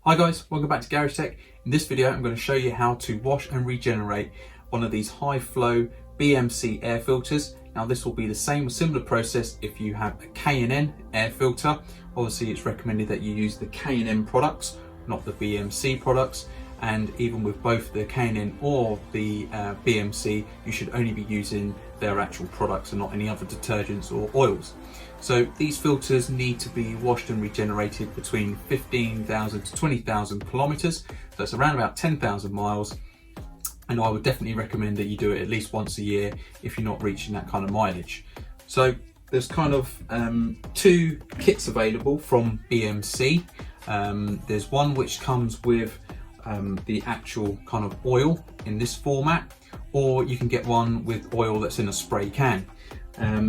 Hi guys, welcome back to GarageTech. In this video I'm going to show you how to wash and regenerate one of these high flow BMC air filters. Now this will be the same or similar process if you have a K&N air filter. Obviously it's recommended that you use the K&N products, not the BMC products, and even with both the K&N or the BMC you should only be using their actual products and not any other detergents or oils. So these filters need to be washed and regenerated between 15,000 to 20,000 kilometers. So it's around about 10,000 miles. And I would definitely recommend that you do it at least once a year if you're not reaching that kind of mileage. So there's kind of two kits available from BMC. There's one which comes with the actual kind of oil in this format, or you can get one with oil that's in a spray can.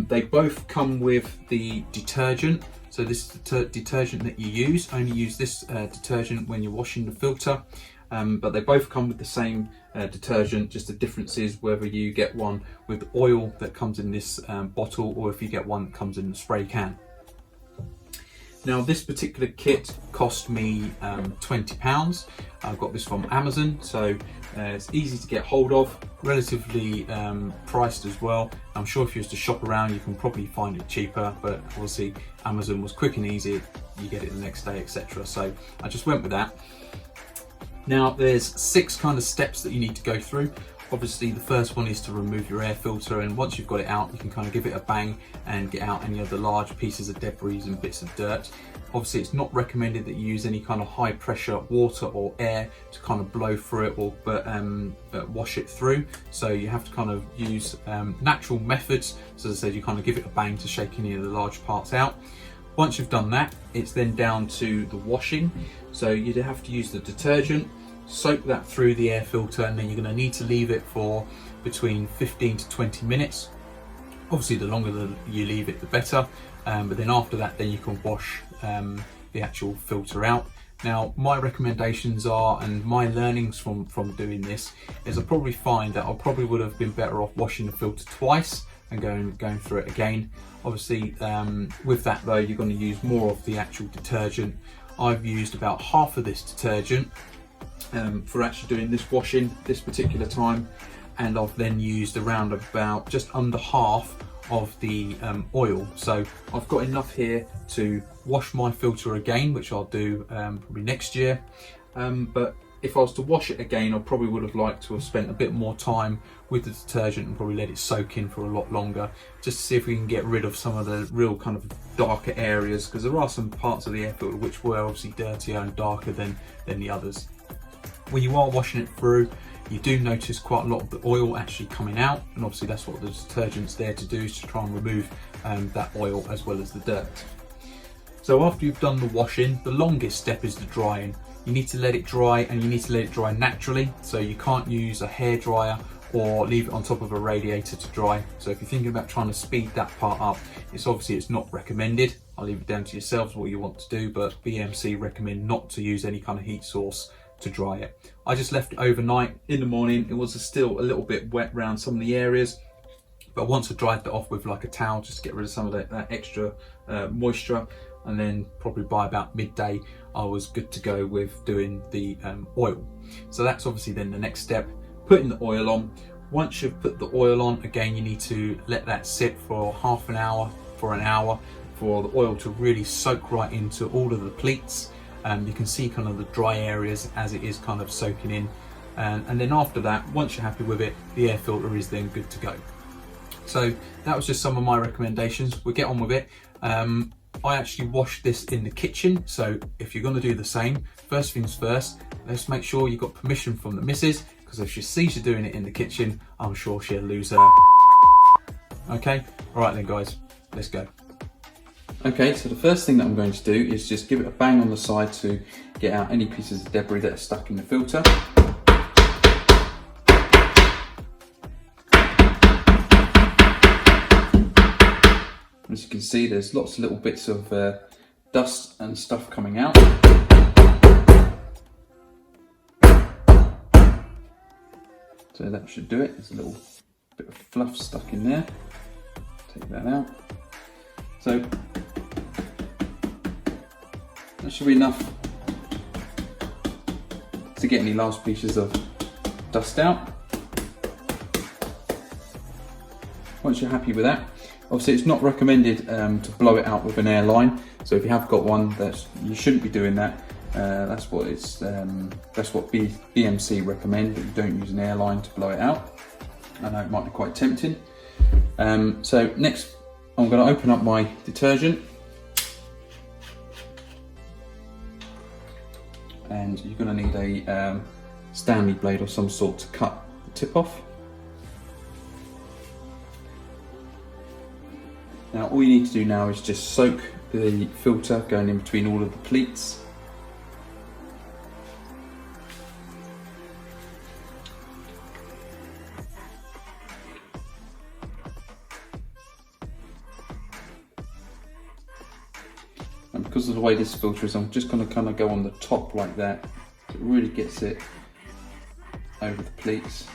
They both come with the detergent. So this is the detergent that you use. Only use this detergent when you're washing the filter. But they both come with the same detergent, just the difference is whether you get one with oil that comes in this bottle or if you get one that comes in the spray can. Now this particular kit cost me £20. I got this from Amazon, so it's easy to get hold of, relatively priced as well. I'm sure if you was to shop around you can probably find it cheaper, but obviously Amazon was quick and easy, you get it the next day, etc. So I just went with that. Now there's 6 kind of steps that you need to go through. Obviously the first one is to remove your air filter, and once you've got it out you can kind of give it a bang and get out any of the large pieces of debris and bits of dirt. Obviously it's not recommended that you use any kind of high pressure water or air to kind of blow through it or wash it through. So you have to kind of use natural methods. So as I said, you kind of give it a bang to shake any of the large parts out. Once you've done that, it's then down to the washing. So you'd have to use the detergent, soak that through the air filter, and then you're going to need to leave it for between 15 to 20 minutes. Obviously the longer that you leave it the better, but then after that then you can wash the actual filter out. Now my recommendations are, and my learnings from doing this, is I probably find that I probably would have been better off washing the filter twice and going through it again. Obviously with that though you're going to use more of the actual detergent. I've used about half of this detergent for actually doing this washing this particular time, and I've then used around about just under half of the oil. So I've got enough here to wash my filter again, which I'll do probably next year, but if I was to wash it again I probably would have liked to have spent a bit more time with the detergent and probably let it soak in for a lot longer, just to see if we can get rid of some of the real kind of darker areas, because there are some parts of the air filter which were obviously dirtier and darker than the others. When you are washing it through, you do notice quite a lot of the oil actually coming out, and obviously that's what the detergent's there to do, is to try and remove that oil as well as the dirt. So after you've done the washing, the longest step is the drying. You need to let it dry, and you need to let it dry naturally, so you can't use a hairdryer or leave it on top of a radiator to dry. So if you're thinking about trying to speed that part up, it's not recommended. I'll leave it down to yourselves what you want to do, but BMC recommend not to use any kind of heat source to dry it. I just left it overnight. In the morning it was still a little bit wet around some of the areas, but once I dried it off with like a towel just to get rid of some of that extra moisture, and then probably by about midday I was good to go with doing the oil. So that's obviously then the next step, putting the oil on. Once you've put the oil on, again you need to let that sit for half an hour, for an hour, for the oil to really soak right into all of the pleats. You can see kind of the dry areas as it is kind of soaking in, and then after that, once you're happy with it, the air filter is then good to go. So that was just some of my recommendations. We'll get on with it. I actually washed this in the kitchen, so if you're going to do the same, first things first, let's make sure you've got permission from the missus, because if she sees you doing it in the kitchen, I'm sure she'll lose her. Okay, all right then guys, let's go. Okay, so the first thing that I'm going to do is just give it a bang on the side to get out any pieces of debris that are stuck in the filter. As you can see, there's lots of little bits of dust and stuff coming out. So that should do it. There's a little bit of fluff stuck in there. Take that out. So that should be enough to get any last pieces of dust out. Once you're happy with that, obviously it's not recommended to blow it out with an air line. So if you have got one, you shouldn't be doing that. That's what BMC recommend, that you don't use an air line to blow it out. I know it might be quite tempting. So next, I'm going to open up my detergent, and you're going to need a Stanley blade or some sort to cut the tip off. Now all you need to do now is just soak the filter going in between all of the pleats. And because of the way this filter is, I'm just going to kind of go on the top like that. So it really gets it over the pleats.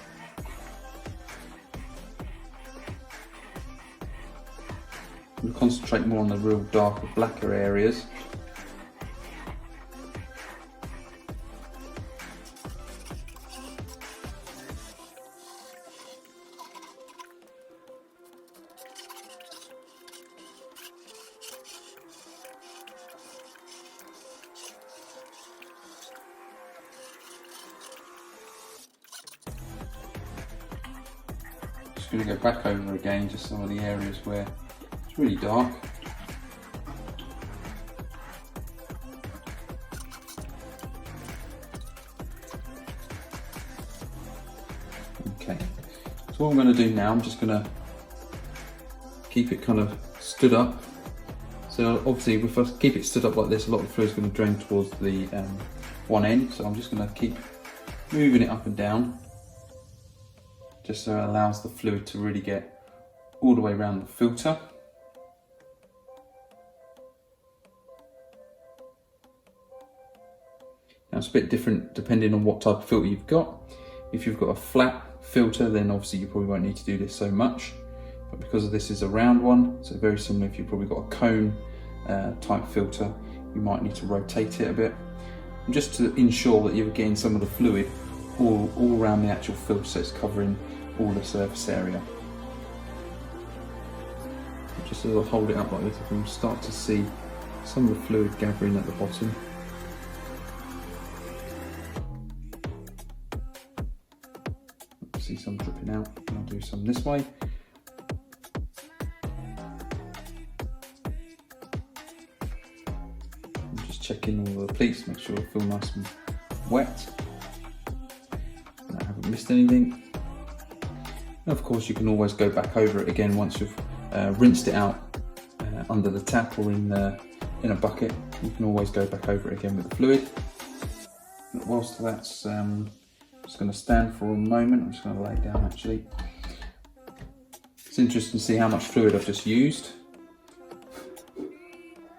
We'll concentrate more on the real darker, blacker areas. Just going to go back over again, just some of the areas where it's really dark. Okay, so what I'm going to do now, I'm just going to keep it kind of stood up. So obviously if I keep it stood up like this, a lot of the fluid is going to drain towards the one end. So I'm just going to keep moving it up and down, just so it allows the fluid to really get all the way around the filter. Now it's a bit different depending on what type of filter you've got. If you've got a flat filter, then obviously you probably won't need to do this so much. But because this is a round one, so very similar, if you've probably got a cone type filter, you might need to rotate it a bit. And just to ensure that you're getting some of the fluid all around the actual filter, so it's covering all the surface area. Just as I hold it up like this, I can start to see some of the fluid gathering at the bottom. See some dripping out, and I'll do some this way. I'm just checking all the pleats, make sure they feel nice and wet. I haven't missed anything. And of course, you can always go back over it again once you've rinsed it out under the tap or in a bucket. You can always go back over it again with the fluid. But whilst that's just going to stand for a moment, I'm just going to lay it down actually. It's interesting to see how much fluid I've just used.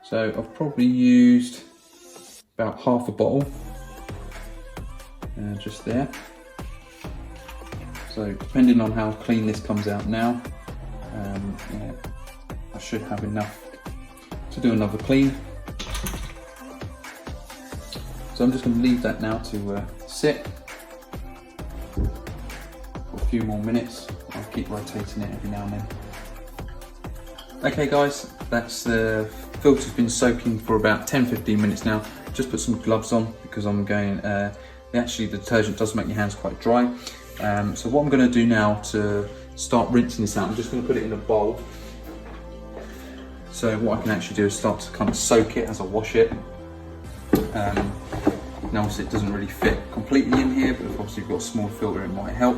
So I've probably used about half a bottle just there. So depending on how clean this comes out now, yeah, I should have enough to do another clean. So I'm just going to leave that now to sit for a few more minutes. I'll keep rotating it every now and then. Okay guys, that's the filter's been soaking for about 10-15 minutes now. Just put some gloves on because I'm going, actually the detergent does make your hands quite dry. So what I'm going to do now to start rinsing this out, I'm just going to put it in a bowl. So what I can actually do is start to kind of soak it as I wash it. Now obviously it doesn't really fit completely in here, but if obviously you've got a small filter it might help.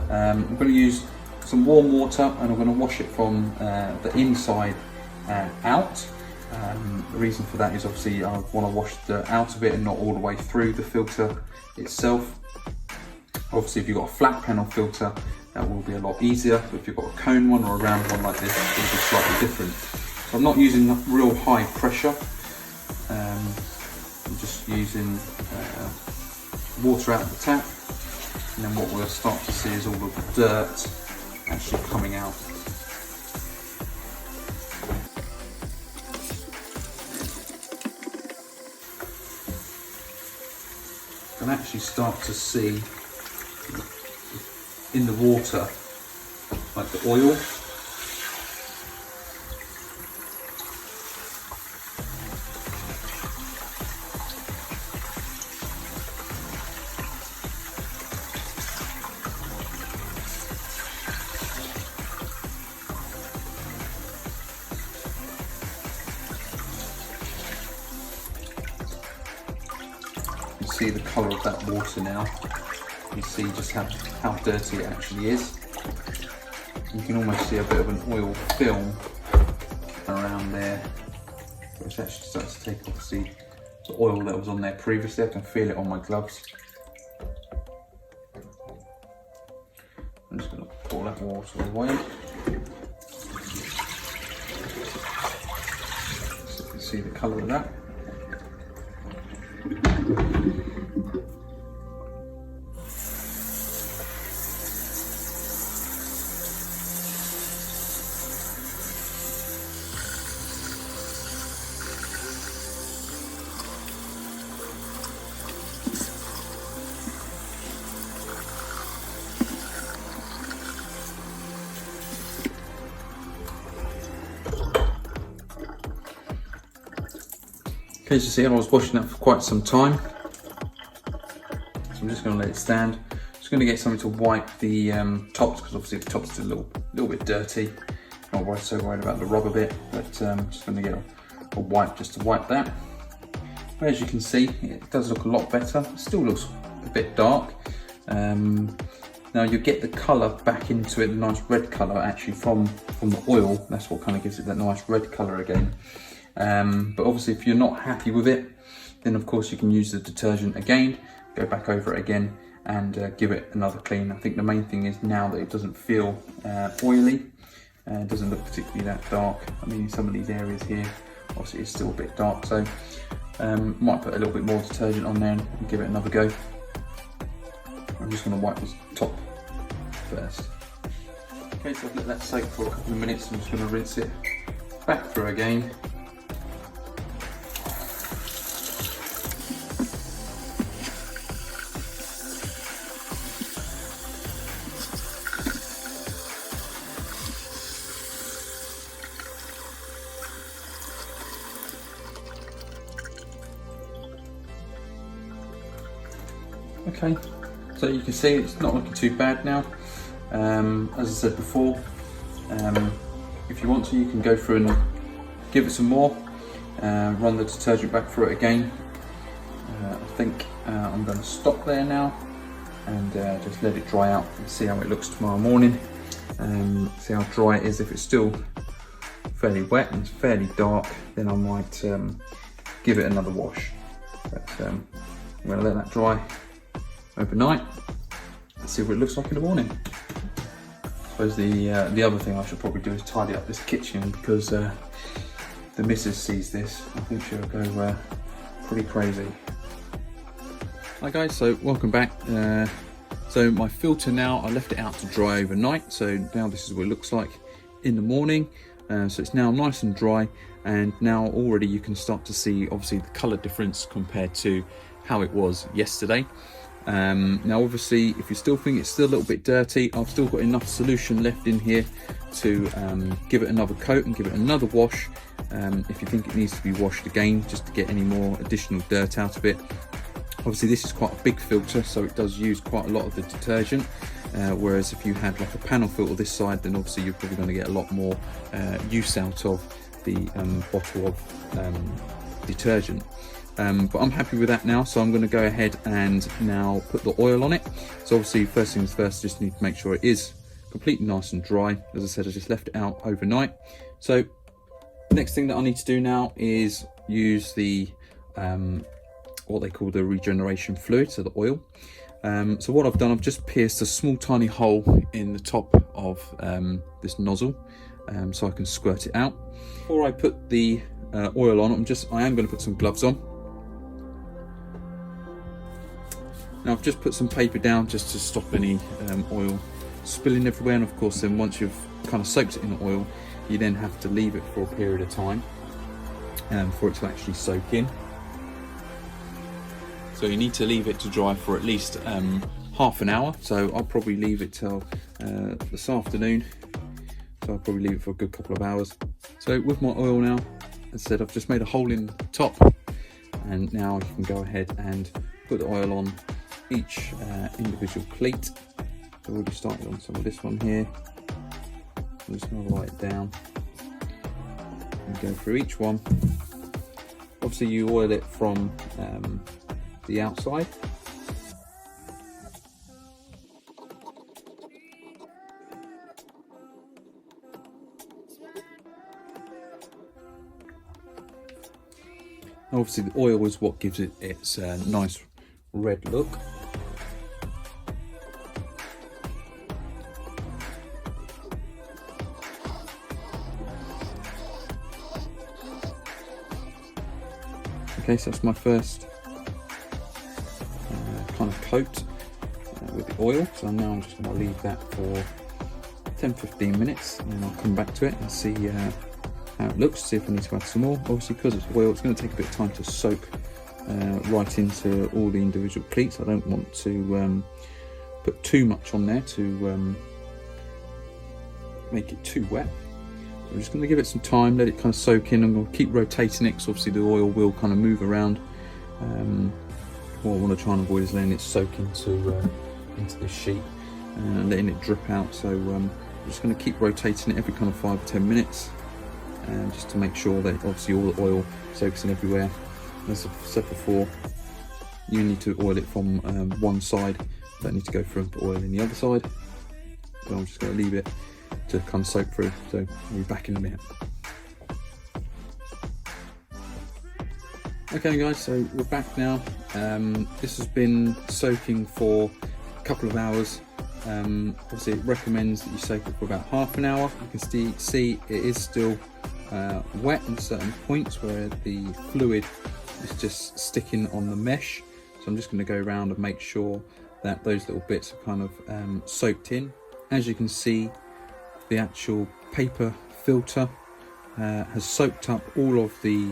I'm going to use some warm water and I'm going to wash it from the inside out. The reason for that is obviously I want to wash the out of it and not all the way through the filter itself. Obviously if you've got a flat panel filter that will be a lot easier, but if you've got a cone one or a round one like this, it will be slightly different. So I'm not using real high pressure, I'm just using water out of the tap, and then what we'll start to see is all of the dirt actually coming out. can actually start to see in the water, like the oil. You see the colour of that water now. You see just how dirty it actually is. You can almost see a bit of an oil film around there, which actually starts to take off the oil that was on there previously. I can feel it on my gloves. I'm just going to pour that water away. So you can see the colour of that. Okay, as you see, I was washing that for quite some time, so I'm just going to let it stand. Just going to get something to wipe the tops, because obviously the top's still a little bit dirty. Not so worried about the rubber bit, but just going to get a wipe just to wipe that. But as you can see, it does look a lot better. It still looks a bit dark. Now you get the colour back into it, the nice red colour actually from the oil. That's what kind of gives it that nice red colour again. But obviously if you're not happy with it, then of course you can use the detergent again, go back over it again and give it another clean. I think the main thing is now that it doesn't feel oily, it doesn't look particularly that dark. I mean, in some of these areas here, obviously it's still a bit dark, so might put a little bit more detergent on there and give it another go. I'm just going to wipe this top first. Okay, so I've let that soak for a couple of minutes. I'm just going to rinse it back through again. Okay, so you can see it's not looking too bad now. As I said before, if you want to, you can go through and give it some more, run the detergent back through it again. I think I'm going to stop there now and just let it dry out and see how it looks tomorrow morning. See how dry it is. If it's still fairly wet and fairly dark, then I might give it another wash. But I'm going to let that dry overnight and see what it looks like in the morning. I suppose the other thing I should probably do is tidy up this kitchen, because the missus sees this. I think she'll go pretty crazy. Hi guys, so welcome back. So my filter now, I left it out to dry overnight, so now this is what it looks like in the morning. So it's now nice and dry, and now already you can start to see obviously the colour difference compared to how it was yesterday. Now obviously if you still think it's still a little bit dirty, I've still got enough solution left in here to give it another coat and give it another wash, if you think it needs to be washed again, just to get any more additional dirt out of it. Obviously this is quite a big filter, so it does use quite a lot of the detergent, whereas if you had like a panel filter this side, then obviously you're probably going to get a lot more use out of the bottle of detergent. But I'm happy with that now, so I'm going to go ahead and now put the oil on it. So obviously first things first, just need to make sure it is completely nice and dry. As I said, I just left it out overnight. So next thing that I need to do now is use the what they call the regeneration fluid, so the oil. So what I've done, I've just pierced a small tiny hole in the top of this nozzle, so I can squirt it out. Before I put the oil on, I am going to put some gloves on. Now I've just put some paper down just to stop any oil spilling everywhere, and of course then once you've kind of soaked it in the oil, you then have to leave it for a period of time for it to actually soak in. So you need to leave it to dry for at least half an hour. So I'll probably leave it till this afternoon. So I'll probably leave it for a good couple of hours. So with my oil now, as I said, I've just made a hole in the top, and now I can go ahead and put the oil on each individual cleat. So we'll be starting on some of this one here. I'm just going to light it down and go through each one. Obviously you oil it from the outside. Obviously the oil is what gives it its nice red look. Okay, so that's my first kind of coat with the oil. So now I'm just going to leave that for 10-15 minutes, and then I'll come back to it and see how it looks, see if I need to add some more. Obviously because it's oil, it's going to take a bit of time to soak right into all the individual cleats. I don't want to put too much on there to make it too wet. I'm just going to give it some time, let it kind of soak in. I'm going to keep rotating it because obviously the oil will kind of move around. What I want to try and avoid is letting it soak into the sheet and letting it drip out. So I'm just going to keep rotating it every kind of 5 or 10 minutes, just to make sure that obviously all the oil soaks in everywhere. As I've said before, you need to oil it from one side, don't need to go through and put oil in the other side. So I'm just going to leave it to kind of soak through. So I'll be back in a minute. Okay guys, so we're back now. This has been soaking for a couple of hours. Obviously it recommends that you soak it for about half an hour. You can see it is still wet in certain points where the fluid is just sticking on the mesh. So I'm just going to go around and make sure that those little bits are kind of soaked in. As you can see, the actual paper filter has soaked up all of the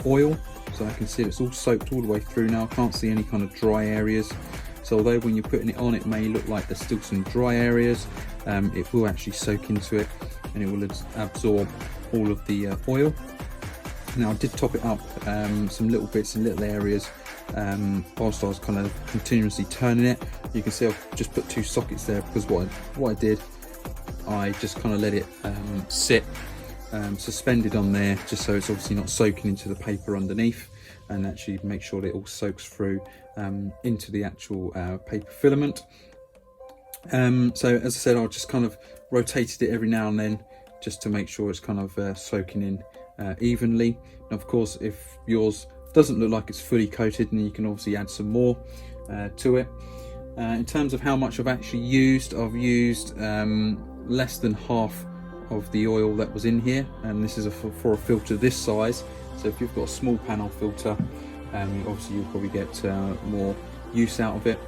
oil, so I can see it's all soaked all the way through now. I can't see any kind of dry areas. So although when you're putting it on it may look like there's still some dry areas, it will actually soak into it and it will absorb all of the oil. Now I did top it up some little bits in little areas whilst I was kind of continuously turning it. You can see I've just put 2 sockets there because what I did, I just kind of let it sit suspended on there, just so it's obviously not soaking into the paper underneath, and actually make sure that it all soaks through into the actual paper filament. So as I said, I just kind of rotated it every now and then just to make sure it's kind of soaking in evenly. And of course, if yours doesn't look like it's fully coated, then you can obviously add some more to it. In terms of how much I've actually used, I've used less than half of the oil that was in here, and this is for a filter this size. So if you've got a small panel filter, obviously you'll probably get more use out of it.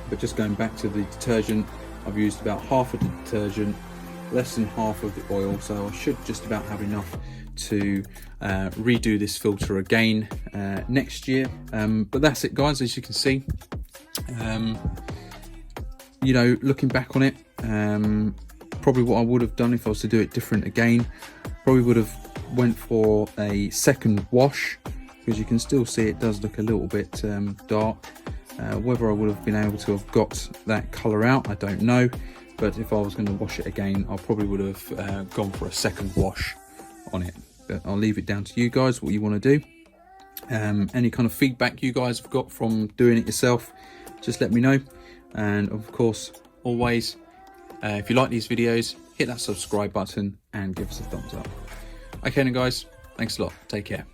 But just going back to the detergent, I've used about half of the detergent, less than half of the oil, so I should just about have enough to redo this filter again next year. But that's it guys, as you can see. You know, looking back on it, probably what I would have done if I was to do it different again, probably would have went for a second wash, because you can still see it does look a little bit dark. Whether I would have been able to have got that colour out, I don't know, but if I was going to wash it again, I probably would have gone for a second wash on it. But I'll leave it down to you guys what you want to do. Any kind of feedback you guys have got from doing it yourself, just let me know. And of course, always, if you like these videos, hit that subscribe button and give us a thumbs up. Okay then guys, thanks a lot, take care.